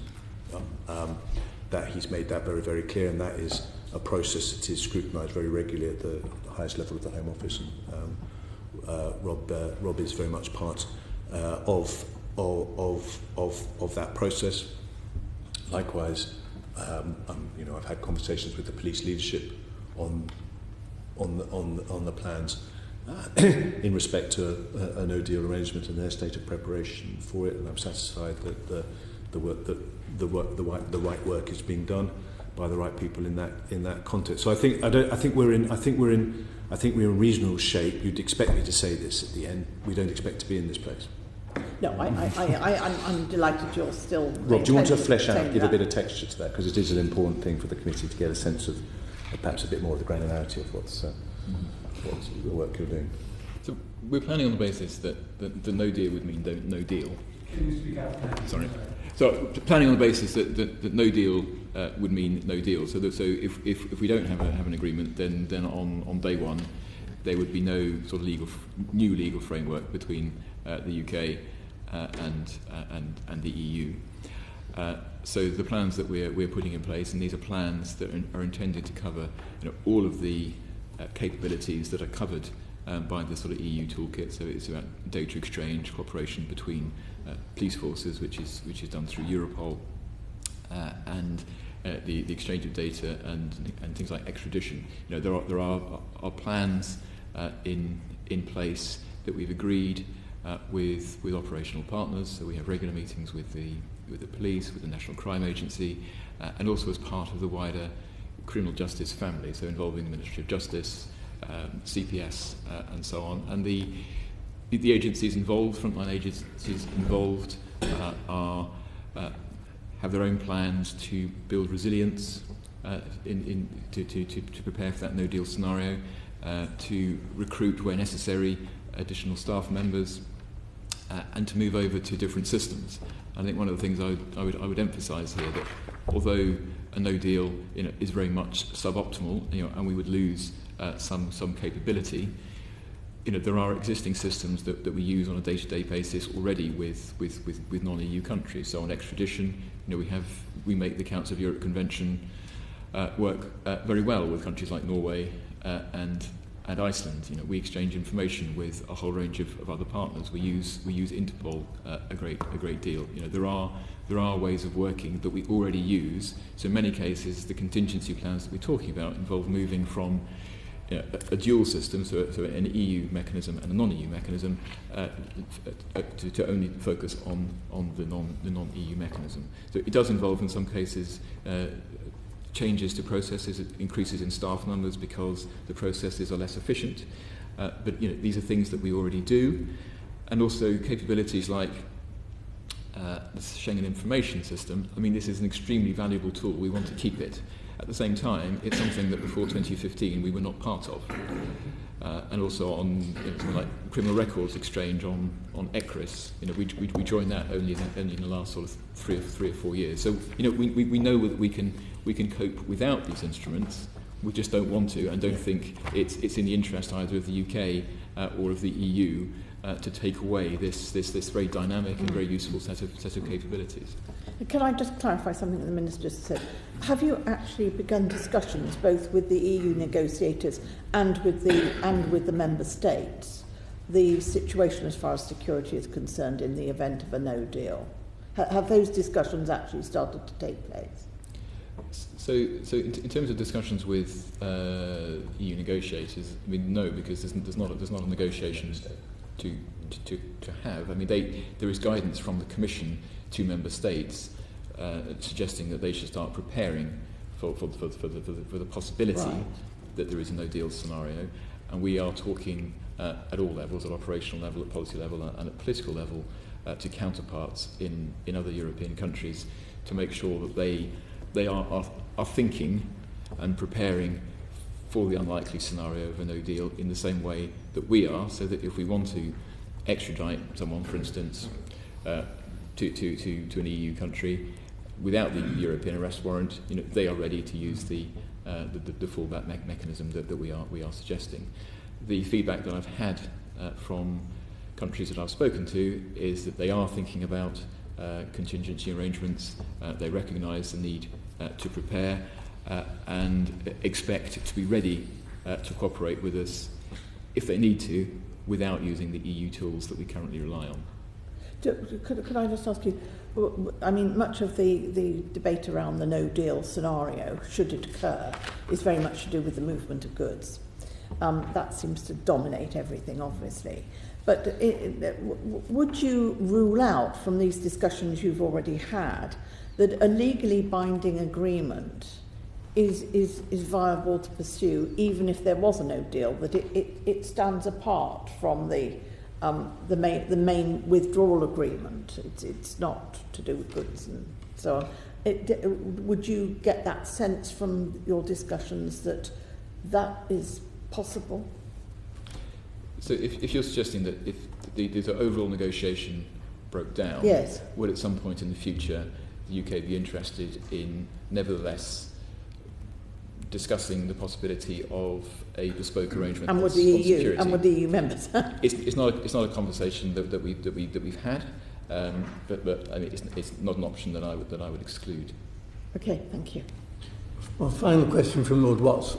that he's made that very, very clear, and that is a process that is scrutinised very regularly at the highest level of the Home Office. And Rob is very much part of that process. Likewise, I've had conversations with the police leadership on the plans in respect to a no-deal arrangement and their state of preparation for it, and I'm satisfied that the right work is being done by the right people in that context. So I think we're in reasonable shape. You'd expect me to say this at the end. We don't expect to be in this place. No, I'm delighted you're still... Rob, do you want to flesh out, give a bit of texture to that? Because it is an important thing for the committee to get a sense of perhaps a bit more of the granularity of what's the work you're doing. So we're planning on the basis that the no deal would mean no deal. Can you speak out now? Sorry. So planning on the basis that no deal would mean no deal. So if we don't have an agreement, then on day one there would be no sort of new legal framework between the UK and the EU. So the plans that we're putting in place, and these are plans that are intended to cover all of the capabilities that are covered by the sort of EU toolkit. So it's about data exchange, cooperation between police forces, which is done through Europol, and the exchange of data and things like extradition. There are plans in place that we've agreed with operational partners. So we have regular meetings with the police, with the National Crime Agency, and also as part of the wider criminal justice family, so involving the Ministry of Justice, CPS, and so on. And the agencies involved, frontline agencies involved, are have their own plans to build resilience to prepare for that no-deal scenario, to recruit where necessary additional staff members, and to move over to different systems. I think one of the things I would emphasise here that although a no deal is very much suboptimal, and we would lose some capability, there are existing systems that we use on a day-to-day basis already with non-EU countries. So on extradition, we make the Council of Europe Convention work very well with countries like Norway and Iceland. We exchange information with a whole range of other partners. We use Interpol a great deal. There are ways of working that we already use. So in many cases, the contingency plans that we're talking about involve moving from a dual system, so an EU mechanism and a non-EU mechanism, to only focus on the non-EU mechanism. So it does involve, in some cases, changes to processes, increases in staff numbers because the processes are less efficient. But these are things that we already do, and also capabilities like the Schengen Information System. I mean, this is an extremely valuable tool. We want to keep it. At the same time, it's something that before 2015 we were not part of. And also on something like criminal records exchange on ECRIS, we joined that only in the last sort of three or 4 years. So we know that we can cope without these instruments. We just don't want to, and don't think it's in the interest either of the UK or of the EU to take away this very dynamic and very useful set of capabilities. Can I just clarify something that the Minister said? Have you actually begun discussions both with the EU negotiators and with the Member States, the situation as far as security is concerned in the event of a no deal? Have those discussions actually started to take place? So in terms of discussions with EU negotiators, I mean, no, because there's not a negotiation to have. I mean, there is guidance from the Commission to Member States suggesting that they should start preparing for the possibility that there is a no-deal scenario, and we are talking at all levels, at operational level, at policy level, and at political level, to counterparts in other European countries to make sure that they are thinking and preparing for the unlikely scenario of a no deal in the same way that we are, so that if we want to extradite someone, for instance, to an EU country without the European arrest warrant, they are ready to use the fallback mechanism that we are suggesting. The feedback that I've had from countries that I've spoken to is that they are thinking about contingency arrangements. They recognise the need to prepare and expect to be ready to cooperate with us if they need to, without using the EU tools that we currently rely on. Could I just ask you, I mean, much of the debate around the no-deal scenario, should it occur, is very much to do with the movement of goods. That seems to dominate everything, obviously. But would you rule out from these discussions you've already had that a legally binding agreement is viable to pursue, even if there was a no-deal, that it stands apart from the main withdrawal agreement? It's not to do with goods and so on. Would you get that sense from your discussions that is possible? So if you're suggesting that if the overall negotiation broke down, yes, would at some point in the future the UK be interested in nevertheless discussing the possibility of a bespoke arrangement and on with the EU security? And with the EU members? It's not a conversation that we've had, but I mean, it's not an option that I would exclude. Okay, thank you. Well, final question from Lord Watts.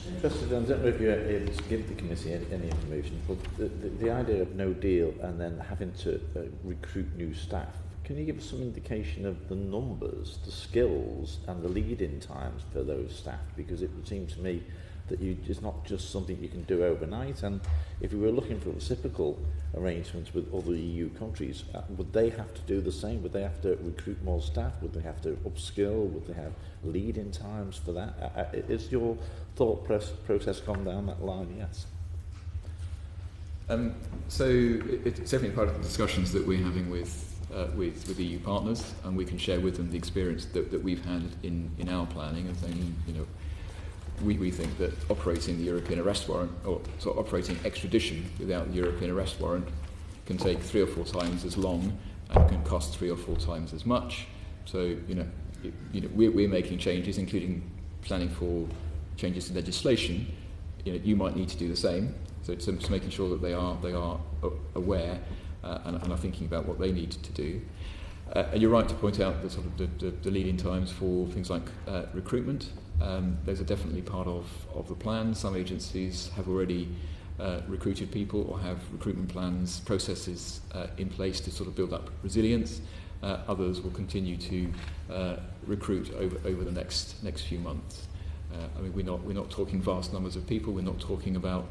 Interested, I don't know if you're able to give the committee any information, but the idea of no deal and then having to recruit new staff, can you give us some indication of the numbers, the skills and the lead-in times for those staff? Because it would seem to me that it's not just something you can do overnight, and if we were looking for reciprocal arrangements with other EU countries, would they have to do the same? Would they have to recruit more staff? Would they have to upskill? Would they have lead-in times for that? Is your thought process gone down that line? Yes. So it's definitely part of the discussions that we're having with with EU partners, and we can share with them the experience that we've had in our planning, and saying, you know, we think that operating the European arrest warrant, or sort of operating extradition without the European arrest warrant, can take 3 or 4 times as long and can cost 3 or 4 times as much. So, we're making changes, including planning for changes to legislation. You might need to do the same. So it's making sure that they are aware and are thinking about what they need to do. And you're right to point out the sort of the lead-in times for things like recruitment. Those are definitely part of the plan. Some agencies have already recruited people or have recruitment plans, processes in place to sort of build up resilience. Others will continue to recruit over the next few months. I mean, we're not talking vast numbers of people. We're not talking about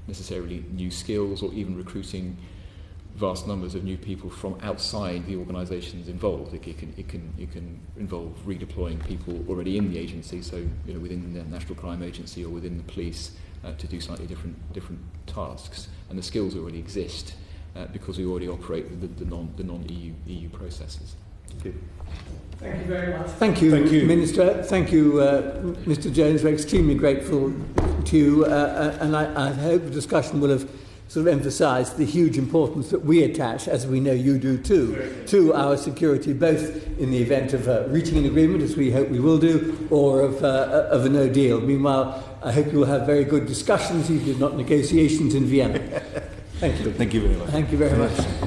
necessarily new skills or even recruiting vast numbers of new people from outside the organisations involved. It can involve redeploying people already in the agency, so within the National Crime Agency or within the police, to do slightly different tasks. And the skills already exist because we already operate with the non-EU processes. Thank you. Thank you very much. Thank you, Minister. Thank you, Mr. Jones. We're extremely grateful to you, and I hope the discussion will have sort of emphasised the huge importance that we attach, as we know you do too, to our security, both in the event of reaching an agreement, as we hope we will do, or of a no deal. Meanwhile, I hope you will have very good discussions, even if not negotiations, in Vienna. Thank you. Thank you very much. Thank you very much.